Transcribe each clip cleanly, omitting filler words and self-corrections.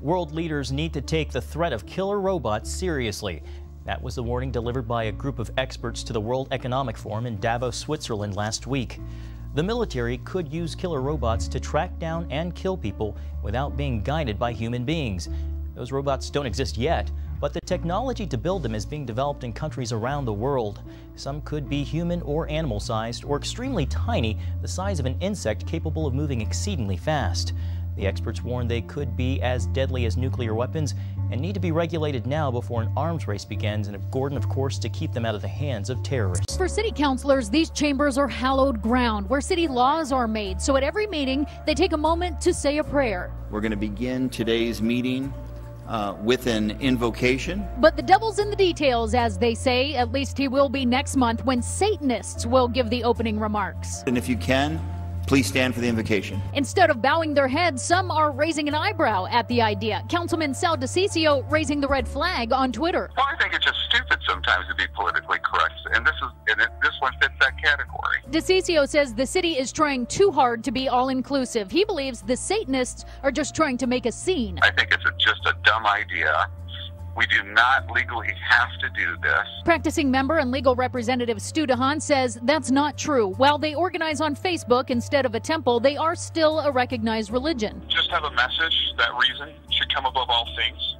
World leaders need to take the threat of killer robots seriously. That was the warning delivered by a group of experts to the World Economic Forum in Davos, Switzerland last week. The military could use killer robots to track down and kill people without being guided by human beings. Those robots don't exist yet, but the technology to build them is being developed in countries around the world. Some could be human or animal-sized or extremely tiny, the size of an insect capable of moving exceedingly fast. The experts warn they could be as deadly as nuclear weapons and need to be regulated now before an arms race begins in Gordon, of course, to keep them out of the hands of terrorists. For city councilors, these chambers are hallowed ground where city laws are made. So at every meeting, they take a moment to say a prayer. We're going to begin today's meeting with an invocation. But the devil's in the details, as they say. At least he will be next month when Satanists will give the opening remarks. And if you can, please stand for the invocation. Instead of bowing their heads, some are raising an eyebrow at the idea. Councilman Sal DiCiccio raising the red flag on Twitter. Well, I think it's just stupid sometimes to be politically correct, and this one fits that category. DiCiccio says the city is trying too hard to be all-inclusive. He believes the Satanists are just trying to make a scene. I think it's just a dumb idea. We do not legally have to do this. Practicing member and legal representative Stu DeHaan says that's not true. While they organize on Facebook instead of a temple, they are still a recognized religion. Just have a message that reason should come above all things,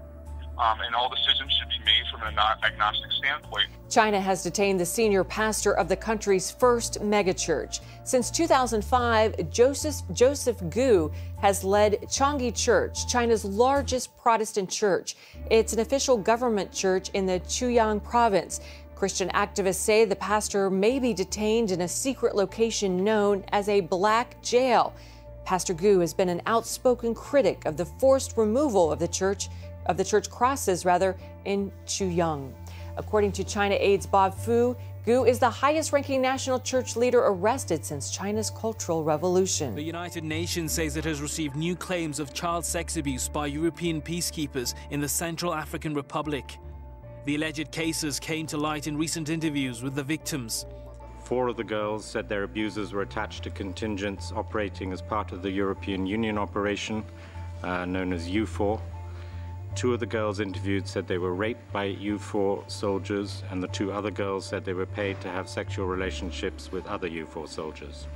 and all decisions should be made from an agnostic standpoint. China has detained the senior pastor of the country's first megachurch. Since 2005, Joseph Gu has led Changi Church, China's largest Protestant church. It's an official government church in the Chuyang province. Christian activists say the pastor may be detained in a secret location known as a black jail. Pastor Gu has been an outspoken critic of the forced removal of the church crosses in Chuyang. According to China Aid's Bob Fu, Gu is the highest-ranking national church leader arrested since China's Cultural Revolution. The United Nations says it has received new claims of child sex abuse by European peacekeepers in the Central African Republic. The alleged cases came to light in recent interviews with the victims. 4 of the girls said their abusers were attached to contingents operating as part of the European Union operation, known as EUFOR. 2 of the girls interviewed said they were raped by EUFOR soldiers, and the 2 other girls said they were paid to have sexual relationships with other EUFOR soldiers.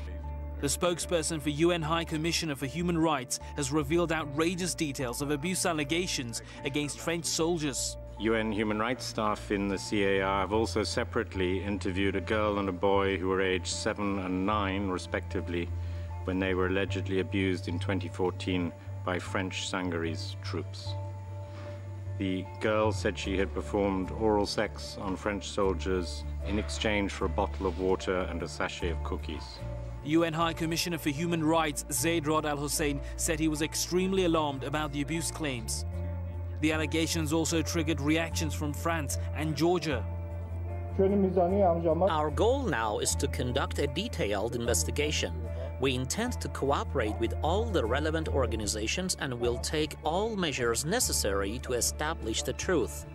The spokesperson for UN High Commissioner for Human Rights has revealed outrageous details of abuse allegations against French soldiers. UN human rights staff in the CAR have also separately interviewed a girl and a boy who were aged 7 and 9, respectively, when they were allegedly abused in 2014 by French Sangarese troops. The girl said she had performed oral sex on French soldiers in exchange for a bottle of water and a sachet of cookies. UN High Commissioner for Human Rights Zeid Ra'ad Al Hussein said he was extremely alarmed about the abuse claims. The allegations also triggered reactions from France and Georgia. Our goal now is to conduct a detailed investigation. We intend to cooperate with all the relevant organizations and will take all measures necessary to establish the truth.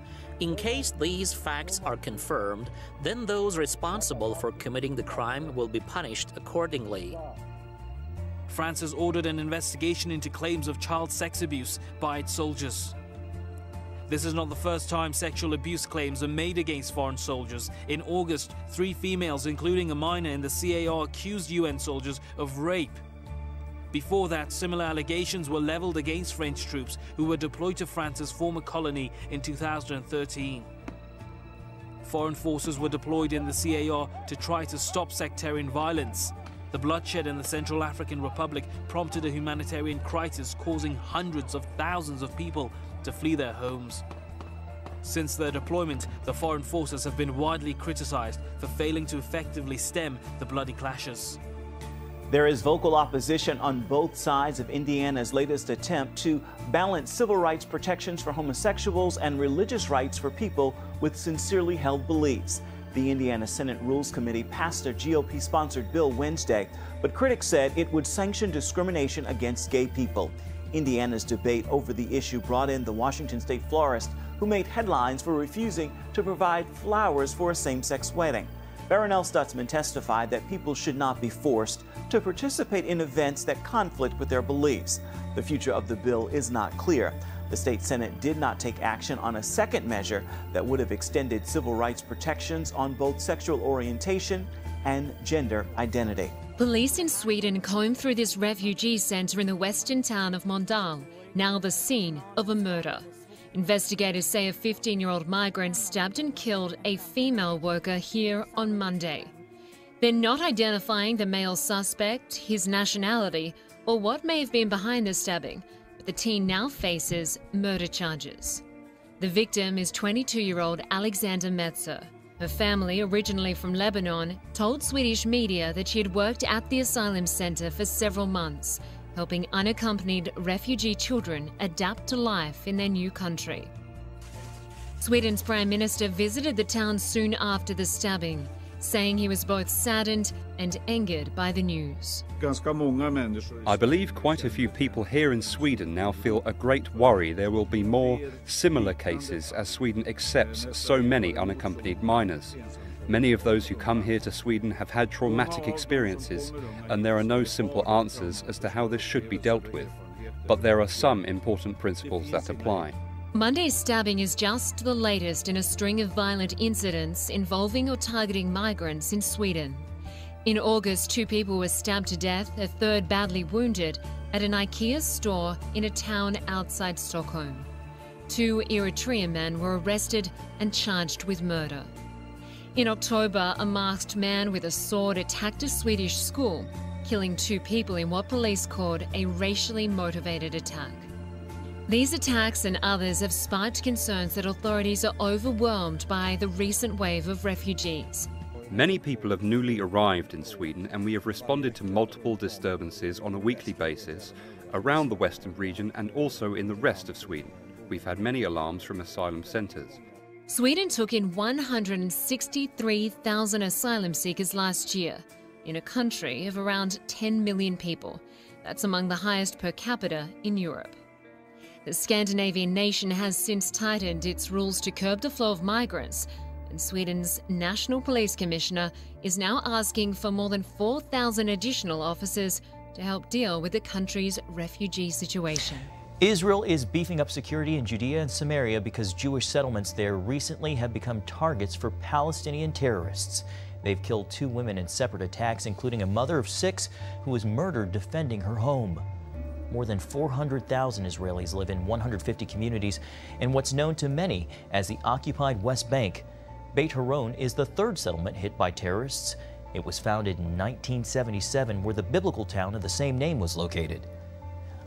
In case these facts are confirmed, then those responsible for committing the crime will be punished accordingly. France has ordered an investigation into claims of child sex abuse by its soldiers. This is not the first time sexual abuse claims are made against foreign soldiers. In August, 3 females, including a minor in the CAR, accused UN soldiers of rape. Before that, similar allegations were leveled against French troops who were deployed to France's former colony in 2013. Foreign forces were deployed in the CAR to try to stop sectarian violence. The bloodshed in the Central African Republic prompted a humanitarian crisis, causing hundreds of thousands of people to flee their homes. Since their deployment, the foreign forces have been widely criticized for failing to effectively stem the bloody clashes. There is vocal opposition on both sides of Indiana's latest attempt to balance civil rights protections for homosexuals and religious rights for people with sincerely held beliefs. The Indiana Senate Rules Committee passed a GOP-sponsored bill Wednesday, but critics said it would sanction discrimination against gay people. Indiana's debate over the issue brought in the Washington state florist who made headlines for refusing to provide flowers for a same-sex wedding. Baronel Stutzman testified that people should not be forced to participate in events that conflict with their beliefs. The future of the bill is not clear. The state Senate did not take action on a second measure that would have extended civil rights protections on both sexual orientation and gender identity. Police in Sweden combed through this refugee center in the western town of Mölndal, now the scene of a murder. Investigators say a 15-year-old migrant stabbed and killed a female worker here on Monday. They're not identifying the male suspect, his nationality, or what may have been behind the stabbing, but the teen now faces murder charges. The victim is 22-year-old Alexander Metzer. Her family, originally from Lebanon, told Swedish media that she had worked at the asylum center for several months, helping unaccompanied refugee children adapt to life in their new country. Sweden's Prime Minister visited the town soon after the stabbing, saying he was both saddened and angered by the news. I believe quite a few people here in Sweden now feel a great worry there will be more similar cases as Sweden accepts so many unaccompanied minors. Many of those who come here to Sweden have had traumatic experiences, and there are no simple answers as to how this should be dealt with. But there are some important principles that apply. Monday's stabbing is just the latest in a string of violent incidents involving or targeting migrants in Sweden. In August, 2 people were stabbed to death, a third badly wounded, at an IKEA store in a town outside Stockholm. 2 Eritrean men were arrested and charged with murder. In October, a masked man with a sword attacked a Swedish school, killing 2 people in what police called a racially motivated attack. These attacks and others have sparked concerns that authorities are overwhelmed by the recent wave of refugees. Many people have newly arrived in Sweden, and we have responded to multiple disturbances on a weekly basis around the western region and also in the rest of Sweden. We've had many alarms from asylum centres. Sweden took in 163,000 asylum seekers last year, in a country of around 10 million people. That's among the highest per capita in Europe. The Scandinavian nation has since tightened its rules to curb the flow of migrants, and Sweden's National Police Commissioner is now asking for more than 4,000 additional officers to help deal with the country's refugee situation. Israel is beefing up security in Judea and Samaria because Jewish settlements there recently have become targets for Palestinian terrorists. They've killed 2 women in separate attacks, including a mother of 6 who was murdered defending her home. More than 400,000 Israelis live in 150 communities in what's known to many as the occupied West Bank. Beit Horon is the 3rd settlement hit by terrorists. It was founded in 1977, where the biblical town of the same name was located.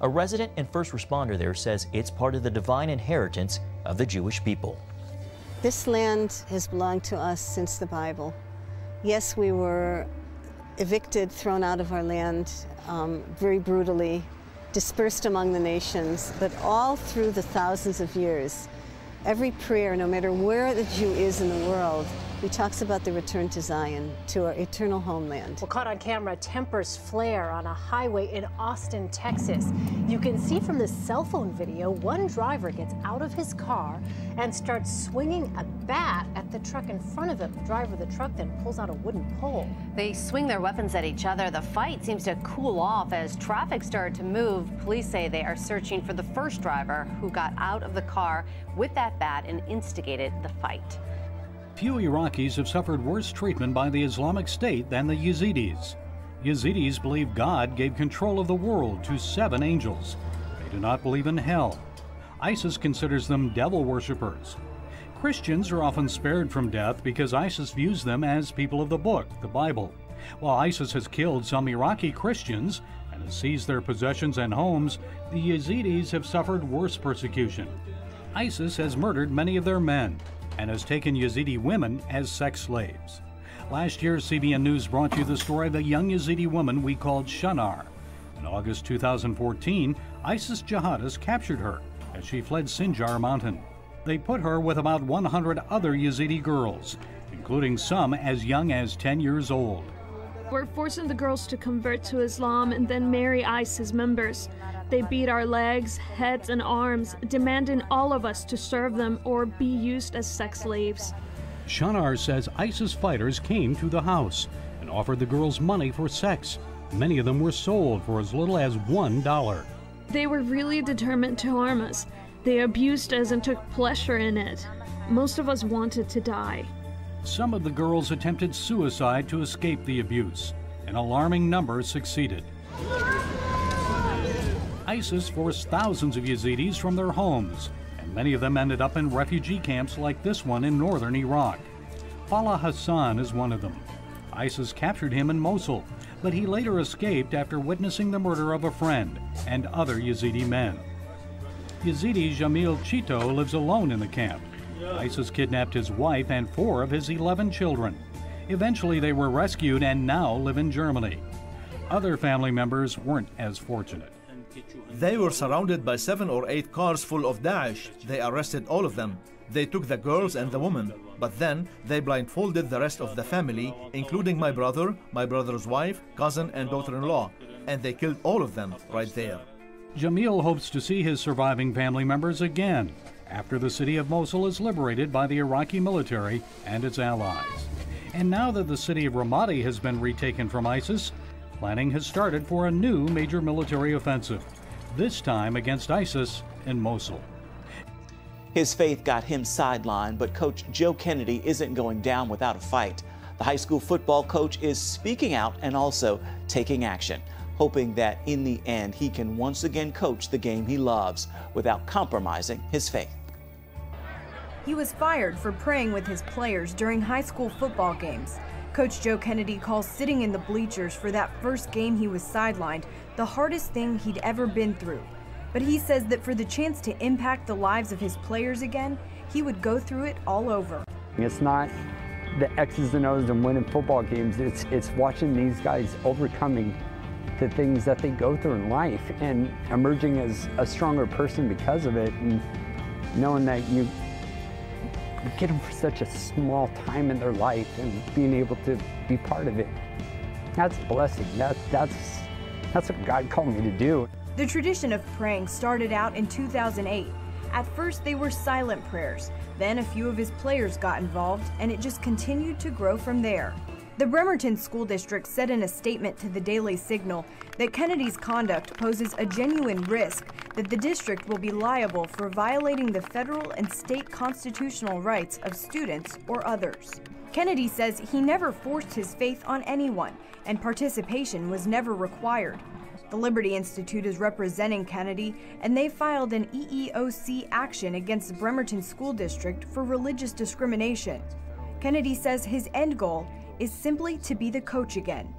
A resident and first responder there says it's part of the divine inheritance of the Jewish people. This land has belonged to us since the Bible. Yes, we were evicted, thrown out of our land very brutally, dispersed among the nations, but all through the thousands of years, every prayer, no matter where the Jew is in the world, he talks about the return to Zion, to our eternal homeland. Well, caught on camera, tempers flare on a highway in Austin, Texas. You can see from the cell phone video, one driver gets out of his car and starts swinging a bat at the truck in front of him. The driver of the truck then pulls out a wooden pole. They swing their weapons at each other. The fight seems to cool off as traffic started to move. Police say they are searching for the first driver who got out of the car with that bat and instigated the fight. Few Iraqis have suffered worse treatment by the Islamic State than the Yazidis. Yazidis believe God gave control of the world to 7 angels. They do not believe in hell. ISIS considers them devil worshippers. Christians are often spared from death because ISIS views them as people of the book, the Bible. While ISIS has killed some Iraqi Christians and has seized their possessions and homes, the Yazidis have suffered worse persecution. ISIS has murdered many of their men and has taken Yazidi women as sex slaves. Last year, CBN News brought you the story of a young Yazidi woman we called Shanar. In August 2014, ISIS jihadists captured her as she fled Sinjar Mountain. They put her with about 100 other Yazidi girls, including some as young as 10 years old. We're forcing the girls to convert to Islam and then marry ISIS members. They beat our legs, heads, and arms, demanding all of us to serve them or be used as sex slaves. Shanar says ISIS fighters came to the house and offered the girls money for sex. Many of them were sold for as little as $1. They were really determined to harm us. They abused us and took pleasure in it. Most of us wanted to die. Some of the girls attempted suicide to escape the abuse. An alarming number succeeded. ISIS forced thousands of Yazidis from their homes, and many of them ended up in refugee camps like this one in northern Iraq. Fallah Hassan is one of them. ISIS captured him in Mosul, but he later escaped after witnessing the murder of a friend and other Yazidi men. Yazidi Jamil Chito lives alone in the camp. ISIS kidnapped his wife and 4 of his 11 children. Eventually they were rescued and now live in Germany. Other family members weren't as fortunate. They were surrounded by 7 or 8 cars full of Daesh. They arrested all of them. They took the girls and the woman, but then they blindfolded the rest of the family, including my brother, my brother's wife, cousin, and daughter-in-law, and they killed all of them right there. Jamil hopes to see his surviving family members again after the city of Mosul is liberated by the Iraqi military and its allies. And now that the city of Ramadi has been retaken from ISIS, planning has started for a new major military offensive, this time against ISIS in Mosul. His faith got him sidelined, but Coach Joe Kennedy isn't going down without a fight. The high school football coach is speaking out and also taking action, hoping that in the end he can once again coach the game he loves without compromising his faith. He was fired for praying with his players during high school football games. Coach Joe Kennedy calls sitting in the bleachers for that first game he was sidelined the hardest thing he'd ever been through. But he says that for the chance to impact the lives of his players again, he would go through it all over. It's not the X's and O's and winning football games, it's watching these guys overcoming the things that they go through in life and emerging as a stronger person because of it, and knowing that you get them for such a small time in their life and being able to be part of it. That's a blessing. That's what God called me to do. The tradition of praying started out in 2008. At first, they were silent prayers. Then a few of his players got involved, and it just continued to grow from there. The Bremerton School District said in a statement to the Daily Signal that Kennedy's conduct poses a genuine risk that the district will be liable for violating the federal and state constitutional rights of students or others. Kennedy says he never forced his faith on anyone, and participation was never required. The Liberty Institute is representing Kennedy, and they filed an EEOC action against the Bremerton School District for religious discrimination. Kennedy says his end goal is simply to be the coach again.